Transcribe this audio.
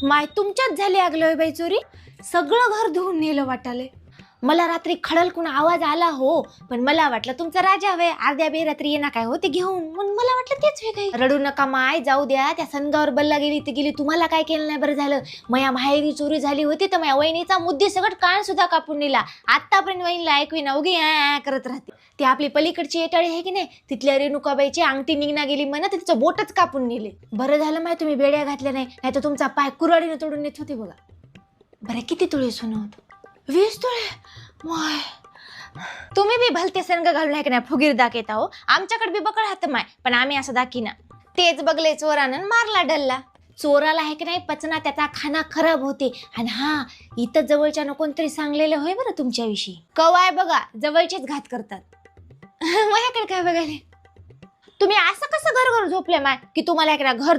माय तुमच्याच झाली आगलोय बाई चोरी. सगळं घर धुवून नेलं वाटाले. मला रात्री खडलकून आवाज आला हो, पण मला वाटलं तुमचा राजा हवे. अर्ध्या बेरात्री येणार काय होते घेऊन, म्हणून मला वाटलं तेच वेगळे. रडू नका माय, जाऊ द्या. त्या संगावर बल्ला गेली ती गेली, तुम्हाला काय केलं नाही बरं झालं. मया माहेरी चोरी झाली होती तर माझ्या वहिनीचा मुद्दे सगळं कान सुद्धा कापून नेला. आतापर्यंत वहिनीला ऐकवी ना, उगी करत राहते. ती आपली पलीकडची येटाळी आहे की नाही, तिथल्या रेणुकाबाईची अंगठी निघना गेली म्हणत तिचं बोटच कापून नेले. बरं झालं माय तुम्ही बेड्या घातल्या नाही तर तुमचा पाय कुऱ्हाडीने तोडून नेत होते बघा. बरं किती तुळे सोनं होतं? 20 तोळे. माय तुम्ही बी भलते संग घालून आहे की नाही फुगीर दाखवता हो. आमच्याकडे बी बकळ हात माय, पण आम्ही असं दाखीना. तेच बघले चोरानं मारला डल्ला. चोराला आहे की नाही पचना त्याचा खाना खराब होते. आणि हा, इथं जवळच्या कोणतरी सांगलेलं होय बरं तुमच्याविषयी. कवाय बघा जवळचेच घात करतात. माझ्याकडे काय बघायला? तुम्ही असं कसं घर घर झोपले माय की तुम्हाला एक घर